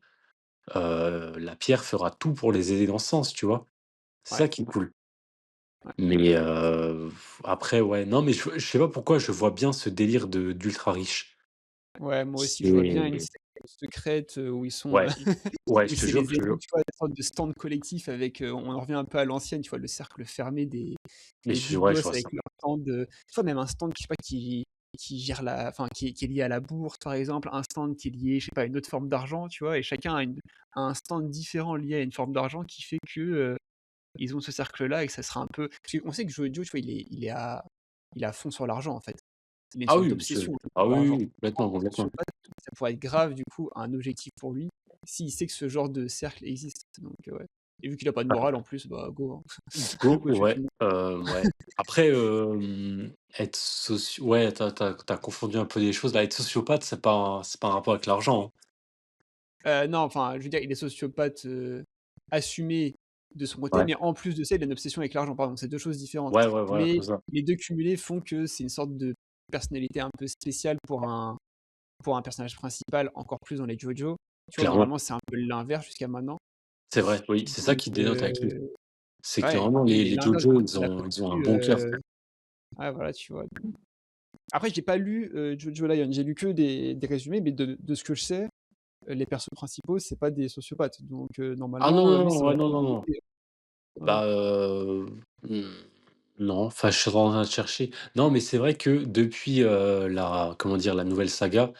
la pierre fera tout pour les aider dans ce sens, tu vois? C'est Ouais, ça qui est cool. ouais. Mais, après ouais, non mais je sais pas pourquoi je vois bien ce délire de d'ultra riche. Ouais, moi aussi, je vois bien une C'est secte secrète, où ils sont, ouais, ouais, où je te c'est jure, les je te élites, jure. tu vois, une sorte de stand collectif avec, on en revient un peu à l'ancienne, tu vois, le cercle fermé Mais des je big ouais, je boss vois avec ça. leur stand, tu vois, même un stand, je sais pas, qui gère qui est lié à la bourse, par exemple, un stand qui est lié, je sais pas, à une autre forme d'argent, tu vois? Et chacun a un stand différent lié à une forme d'argent qui fait que, ils ont ce cercle-là et que ça sera un peu parce qu'on sait que Joe, tu vois, il est à fond sur l'argent, en fait. Il a une Ah sorte oui, d'obsession un peu ah pour oui, oui, l'argent. oui, En complètement, tant que complètement. sociopathe, ça pourrait être grave du coup un objectif pour lui, s'il sait que ce genre de cercle existe. Donc ouais. Et vu qu'il a pas de morale en plus, bah go, hein. Go, Go tuer tout ouais, le monde. ouais. Après, ouais, tu as confondu un peu des choses là. Être sociopathe, c'est pas un rapport avec l'argent, hein. Non, enfin, je veux dire, il est sociopathe, assumé de son côté, Ouais. mais en plus de ça, il a une obsession avec l'argent. Pardon, c'est 2 choses différentes. Ouais, ouais, voilà, Mais c'est ça. les 2 cumulés font que c'est une sorte de personnalité un peu spéciale pour un personnage principal, encore plus dans les JoJo. Tu vois, Clairement. normalement, c'est un peu l'inverse jusqu'à maintenant. C'est vrai, oui, c'est ça Donc qui dénote avec lui. C'est que ouais normalement et les l'inverse JoJo, quand ils il a ont ils ont un pu, bon cœur. ouais, voilà, tu vois? Après, j'ai pas lu, JoJo Lion, j'ai lu que des résumés, mais de ce que je sais, les persos principaux, c'est pas des sociopathes, donc Ah non, normalement, non, lui, non, ça ouais, devrait non, pas non, non. l'embêter. Ouais, Bah, mmh, non, enfin, je suis en train de chercher. Non, mais c'est vrai que depuis, la comment dire? La nouvelle saga,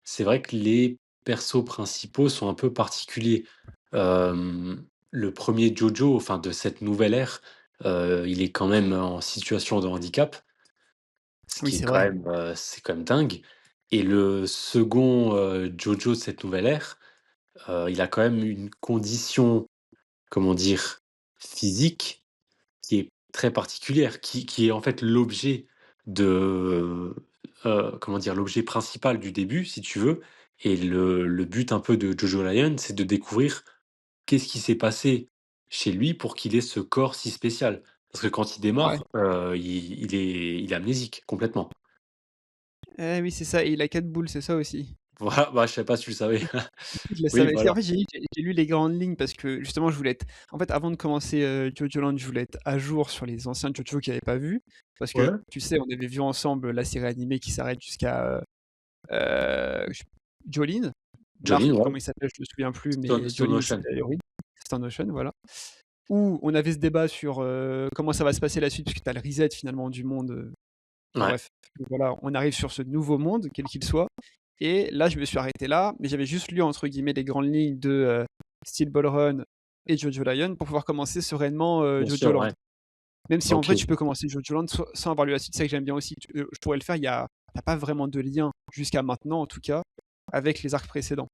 c'est vrai que les persos principaux sont un peu particuliers. Le premier JoJo, enfin de cette nouvelle ère, il est quand même en situation de handicap, ce Oui, qui est c'est vrai. c'est quand même dingue et le second, Jojo de cette nouvelle ère, il a quand même une condition, comment dire? Physique qui est très particulière, qui est en fait l'objet de, comment dire? L'objet principal du début, si tu veux et le but un peu de Jojo Lion, c'est de découvrir qu'est-ce qui s'est passé chez lui pour qu'il ait ce corps si spécial? Parce que quand il Ouais. démarre, il est amnésique complètement. Eh oui, c'est ça et il a 4 boules, c'est ça aussi. Voilà, bah, je sais pas si tu le savais. Je le Oui, savais. C'est en voilà. fait, j'ai lu les grandes lignes parce que justement, je voulais être en fait, avant de commencer, Jojo Land, je voulais être à jour sur les anciens Jojo que j'avais pas vus. Parce que, Ouais. tu sais, on avait vu ensemble la série animée qui s'arrête jusqu'à, je Jolene. Jolene, L'arc, ouais. comment il s'appelle, je me souviens plus, mais Stone Jolene, Ocean. c'était l'héroïne. Stone Ocean, voilà. Où on avait ce débat sur, comment ça va se passer la suite, puisque tu as le reset finalement du monde, enfin Ouais, bref. Donc voilà, on arrive sur ce nouveau monde, quel qu'il soit et là, je me suis arrêté là, mais j'avais juste lu entre guillemets «les grandes lignes» de, Steel Ball Run et Jojo Lion pour pouvoir commencer sereinement, bien Jojo sûr, Land. ouais. Même si en OK. vrai tu peux commencer Jojo Land sans avoir lu la suite, c'est ça que j'aime bien aussi. Je pourrais le faire, il y a pas vraiment de lien, jusqu'à maintenant en tout cas, avec les arcs précédents.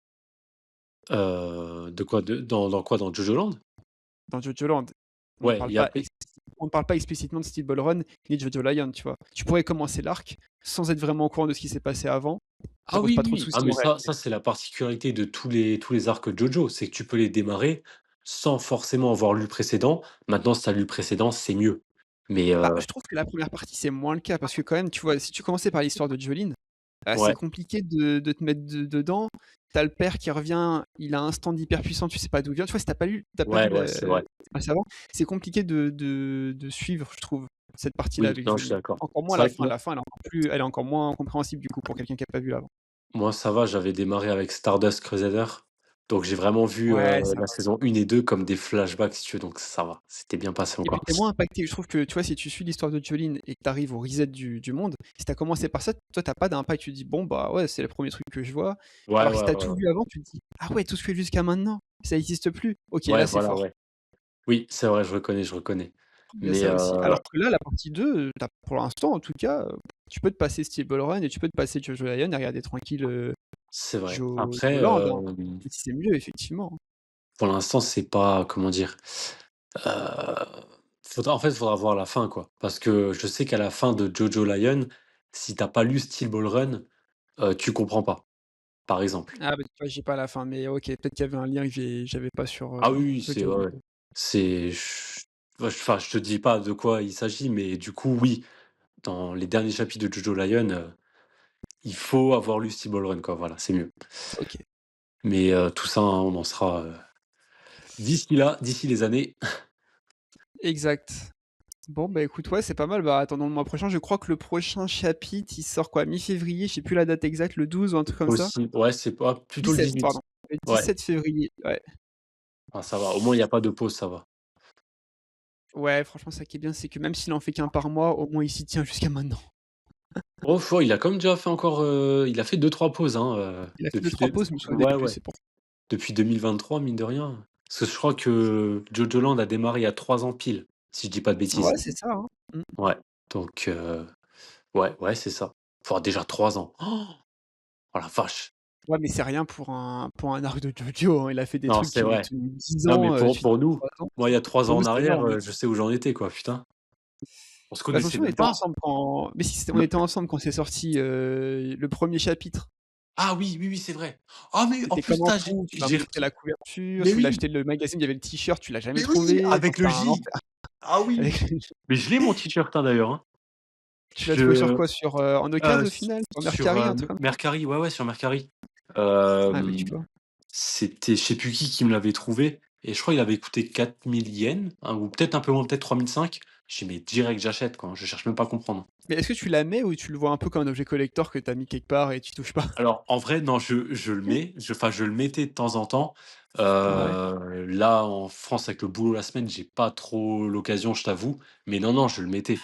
De quoi? Dans quoi? Dans Jojo Land? Dans Jojo Land, Ouais, il y a on ne parle pas explicitement de Steel Ball Run ni de Jojo Lion, tu vois? Tu pourrais commencer l'arc sans être vraiment au courant de ce qui s'est passé avant, ça ah pose oui, pas oui, trop de oui. Ah soucis mais en ça réalité. c'est la particularité de tous les arcs JoJo, c'est que tu peux les démarrer sans forcément avoir lu le précédent. Maintenant, si tu as lu le précédent, c'est mieux. Mais Bah, je trouve que la première partie, c'est moins le cas parce que quand même, tu vois, si tu commençais par l'histoire de Jolene, c'est ouais, compliqué de te mettre dedans. Tu as le père qui revient, il a un stand hyper puissant, tu sais pas d'où il vient. Tu vois, si tu pas ouais, vu ouais, c'est vrai. avant, c'est compliqué de suivre, je trouve, cette partie-là Oui, avec non, je suis Jolene. d'accord. Encore moins C'est vrai que moi la fin, elle est encore moins compréhensible du coup pour quelqu'un qui a pas vu l'avant. moi ça va, j'avais démarré avec Stardust Crusader, donc j'ai vraiment vu, Ouais, ça la va. saison 1 et 2 comme des flashbacks si tu veux, donc ça va, c'était bien passé Et puis encore. tu moins impacté. Je trouve que, tu vois, si tu suis l'histoire de Jolene et que tu arrives au reset du monde, si tu as commencé par ça, toi, tu pas d'impact. Tu te dis: «Bon, bah, ouais, c'est le premier truc que je vois». Ouais, Alors que si ouais, tu as ouais, tout ouais. vu avant, tu te dis: «Ah ouais, tout ce que j'ai vu jusqu'à maintenant, ça existe plus. OK, Ouais, là, c'est voilà, fort». ouais. Oui, c'est vrai, je reconnais, je reconnais. Il y a Mais ça aussi. Alors que là, la partie 2, tu pour l'instant, en tout cas, tu peux te passer Stable Run et tu peux te passer Jojo Lion et regarder tranquille, c'est vrai. Après, Jojo Land, hein. Même si c'est mieux, effectivement. pour l'instant, c'est pas comment dire? Heu, faudra voir la fin, quoi. Parce que je sais qu'à la fin de Jojo Lion, si tu as pas lu Steel Ball Run, tu comprends pas, par exemple. Ah bah, tu vois, j'ai pas la fin, mais OK, peut-être qu'il y avait un lien que j'avais pas sur, Ah oui, oui, sur c'est Jojo. ouais, ouais. C'est enfin, je te dis pas de quoi il s'agit, mais du coup, oui, dans les derniers chapitres de Jojo Lion, il faut avoir lu Steel Ball Run, quoi, voilà, c'est mieux. OK, Mais tout ça, hein, on en sera, d'ici là, d'ici les années. exact. Bon, bah, écoute, ouais, c'est pas mal. Bah, attendons le mois prochain. Je crois que le prochain chapitre, il sort quoi? Mi-février, je sais plus la date exacte, le 12 ou un truc comme ça? Aussi, ouais, c'est pas plutôt le 17, 18. pardon. Le Ouais, 17 février, ouais. ah ça va, au moins il y a pas de pause, ça va. Ouais, franchement, ça qui est bien, c'est que même s'il en fait qu'un par mois, au moins il s'y tient jusqu'à maintenant. Oh foi, il a quand même déjà fait encore, il a fait deux trois pauses, hein, Il a fait depuis 2-3 de pauses, je me souvenais ouais, plus, ouais, c'est pour depuis 2023 mine de rien. Parce que je crois que Jojo Land a démarré il y a 3 ans pile, si je dis pas de ouais, bêtises. c'est ça, hein. Mmh. Ouais, donc ouais, ouais, c'est ça. Enfin déjà 3 ans. Oh la vache! Ouais, mais c'est rien pour un arc de JoJo, hein. Il a fait des Non, trucs c'est qui ont vrai. tenu 10 Non, mais ans, pour tu te dis pour nous, 3 ans. moi il y a 3 Pour ans nous, en c'est arrière, énorme, oui. je sais où j'en étais quoi, putain. On se Bah, je me connaissait souviens, on même était pas. ensemble quand mais si, on Me était ensemble quand c'est sorti, le 1er chapitre. ah oui, oui, oui, c'est vrai. Ah mais en C'était plus, comme en putain, fou, tu m'as j'ai montré repris la couverture, mais je voulais oui, acheter le magazine, il y avait le t-shirt, tu l'as jamais mais oui, trouvé, enfin, avec c'était le un J. enfer Ah oui, avec mais je l'ai mon t-shirt, hein, d'ailleurs, hein. tu l'as trouvé sur Je quoi? Sur, en occasion au s final? Sur sur, Mercari, un truc comme ça? Mercari, ouais, ouais, sur Mercari. Ah bah, Hem, tu vois? c'était je sais plus qui me l'avait trouvé et je crois il avait coûté 4 000 yens, hein, ou peut-être un peu moins, peut-être 3 500. J'ai dit: «Mais direct, j'achète, quoi, je cherche même pas à comprendre». Mais est-ce que tu la mets ou tu le vois un peu comme un objet collector que tu as mis quelque part et tu y touches pas? Alors, en vrai, non, je le mets, enfin, je le mettais de temps en temps. Ouais. Là, en France, avec le boulot la semaine, j'ai pas trop l'occasion, je t'avoue. Mais non, non, je le mettais.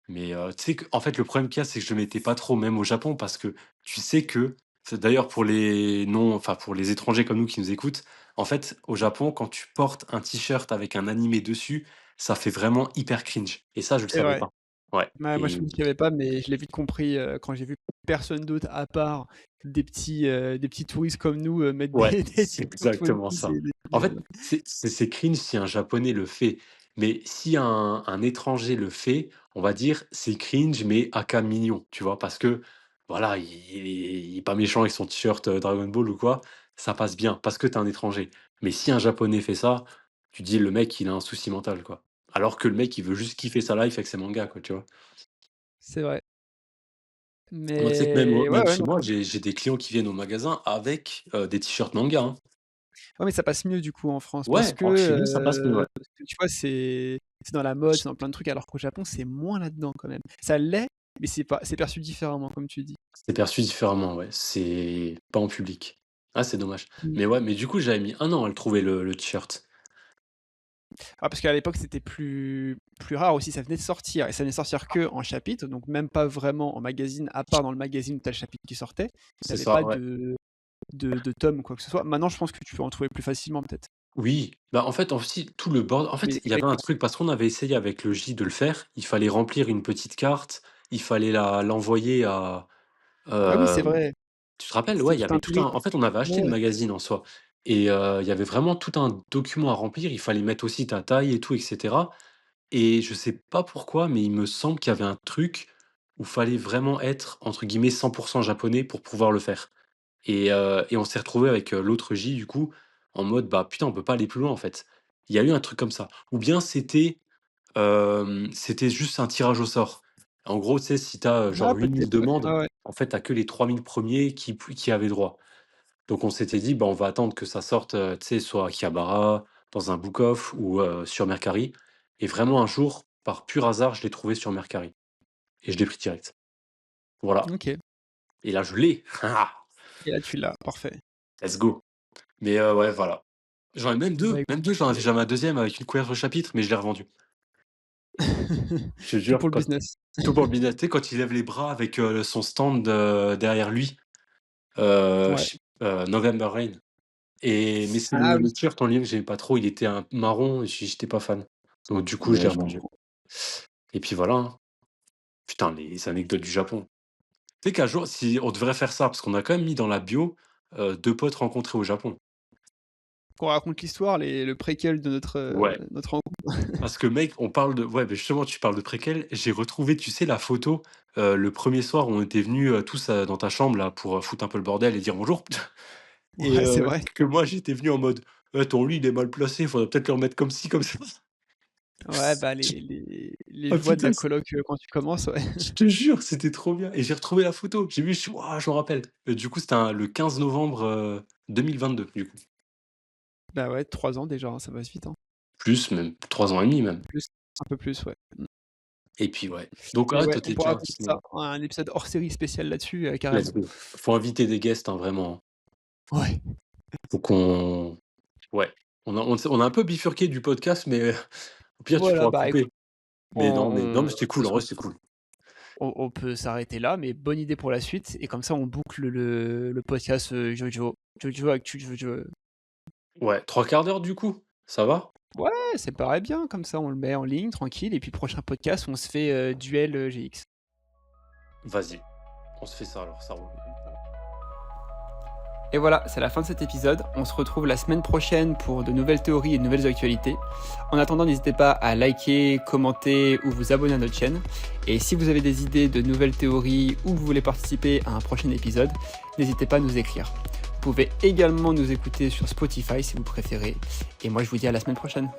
Mais, tu sais qu'en fait, le problème qu'il y a, c'est que je le mettais pas trop, même au Japon, parce que tu sais que c'est d'ailleurs pour les non enfin, pour les étrangers comme nous qui nous écoutent, en fait, au Japon, quand tu portes un t-shirt avec un animé dessus, ça fait vraiment hyper cringe et ça, je le C'est savais vrai. pas. Ouais Ouais, moi je et ne savais pas, mais je l'ai vite compris, quand j'ai vu personne d'autre à part des petits touristes comme nous, mettre ouais, des c'est TikTok exactement funky, ça. c'est des En trucs fait, c'est cringe si un Japonais le fait, mais si un étranger le fait, on va dire, c'est cringe, mais aka mignon, tu vois? Parce que, voilà, il est pas méchant avec son t-shirt, Dragon Ball ou quoi, ça passe bien parce que tu es un étranger. Mais si un Japonais fait ça, tu dis: «Le mec, il a un souci mental, quoi». Alors que le mec, il veut juste kiffer sa life avec ses mangas, quoi, tu vois? c'est vrai. Moi, tu sais que même Mais ouais, même ouais, chez non, moi, j'ai des clients qui viennent au magasin avec, des t-shirts manga, hein. ouais, mais ça passe mieux du coup en France Ouais, chez nous, ça passe mieux, ouais. parce que tu vois, c'est dans la mode, c'est dans plein de trucs, alors qu'au Japon, c'est moins là-dedans quand même. Ça l'est, mais c'est perçu différemment, comme tu dis. C'est perçu différemment, ouais, c'est pas en public. Ah, c'est dommage. Mmh. Mais ouais, mais du coup, j'avais mis 1 an à le trouver le t-shirt. Ah, parce qu'à l'époque, c'était plus rare aussi, ça venait de sortir et ça venait de sortir que en chapitre, donc même pas vraiment en magazine, à part dans le magazine où tu as le chapitre qui sortait. Tu C'est avais ça, pas ouais. de tome ou quoi que ce soit. Maintenant, je pense que tu peux en trouver plus facilement peut-être. Oui, bah, en fait, aussi, tout le bord en Mais fait, il y avait un truc parce qu'on avait essayé avec le J de le faire, il fallait remplir une petite carte, il fallait l'envoyer à, ah oui, c'est hem, vrai, tu te rappelles? c'était Ouais, il y tout un avait tout un truc. en fait, on avait acheté le Ouais. magazine en soi et il y avait vraiment tout un document à remplir, il fallait mettre aussi ta taille et tout et cetera et je sais pas pourquoi, mais il me semble qu'il y avait un truc où fallait vraiment être, entre guillemets, «100% japonais» pour pouvoir le faire. Et on s'est retrouvé avec, l'autre J du coup, en mode: «Bah, putain, on peut pas aller plus loin, en fait». Il y a eu un truc comme ça. Ou bien c'était juste un tirage au sort. En gros, tu sais, si tu as, Ah genre 8 000 peut-être, ouais. demandes, Ouais, ouais. en fait, tu as que les 3 000 premiers qui avaient droit. Donc on s'était dit: «Bah, on va attendre que ça sorte, tu sais, soit à Akihabara, dans un book off ou, sur Mercari» et vraiment un jour, par pur hasard, je l'ai trouvé sur Mercari et je l'ai pris direct. Voilà OK, et là, je l'ai. et là tu l'as, parfait. Let's go. Mais ouais, voilà. J'en ai Bah même écoute, 2. J'en ai un deuxième avec une couverture chapitre, mais je l'ai revendu. Je te tout jure, pour le quand business. tout pour le business. Tu sais, quand il lève les bras avec, son stand, derrière lui, Ouais. je sais November Rain mais c'est Ah le oui. t-shirt en lui-même que j'aimais pas trop, il était un marron et j'étais pas fan. Donc du coup, je Ouais, l'ai je revendu comprends. et puis voilà, hein. Putain, les anecdotes du Japon. Tu sais qu'un jour, si on devrait faire ça, parce qu'on a quand même mis dans la bio, 2 potes rencontrés au Japon. Qu'on raconte l'histoire, le préquel de Ouais. notre rencontre. Parce que mec, on parle de ouais, beh, justement, tu parles de préquel. J'ai retrouvé, tu sais, la photo, le premier soir où on était venus, tous, dans ta chambre là pour, foutre un peu le bordel et dire bonjour et Ouais, c'est vrai. que moi j'étais venu en mode: ton lit il est mal placé, il faudrait peut-être le remettre comme ci, comme ça». Ouais, bah, les Ah joies de la putain, coloc, quand tu commences, ouais. je te jure, c'était trop bien et j'ai retrouvé la photo. J'ai vu, je suis: «Waouh, je me rappelle». Du coup, c'était le 15 novembre, 2022 du coup. Bah, ouais, 3 ans déjà, hein, ça passe vite, hein. Plus même, 3 ans et demi même Plus, un peu plus, ouais. Mmh. et puis ouais. Donc Mais ah, ouais, toi, on tu pourra déjà raconter ça, un épisode hors série spécial là-dessus, let's carrément. go. Faut inviter des guests, hein, vraiment, hein. Ouais. Faut qu'on Ouais, on a un peu bifurqué du podcast, mais au pire, tu Voilà, pourras bah, couper. écoute, Mais non, on mais c'était cool, en vrai, c'était cool. on peut s'arrêter là, mais bonne idée pour la suite et comme ça on boucle le podcast, JoJo Actu JoJo. Ouais, 3/4 d'heure, du coup? Ça va? Ouais, ça me paraît bien, comme ça on le met en ligne tranquille et puis prochain podcast, on se fait, duel, GX. Vas-y, on se fait ça alors, ça roule. Et voilà, c'est la fin de cet épisode. On se retrouve la semaine prochaine pour de nouvelles théories et de nouvelles actualités. En attendant, n'hésitez pas à liker, commenter ou vous abonner à notre chaîne. Et si vous avez des idées de nouvelles théories ou que vous voulez participer à un prochain épisode, n'hésitez pas à nous écrire. Vous pouvez également nous écouter sur Spotify si vous préférez. Et moi, je vous dis à la semaine prochaine.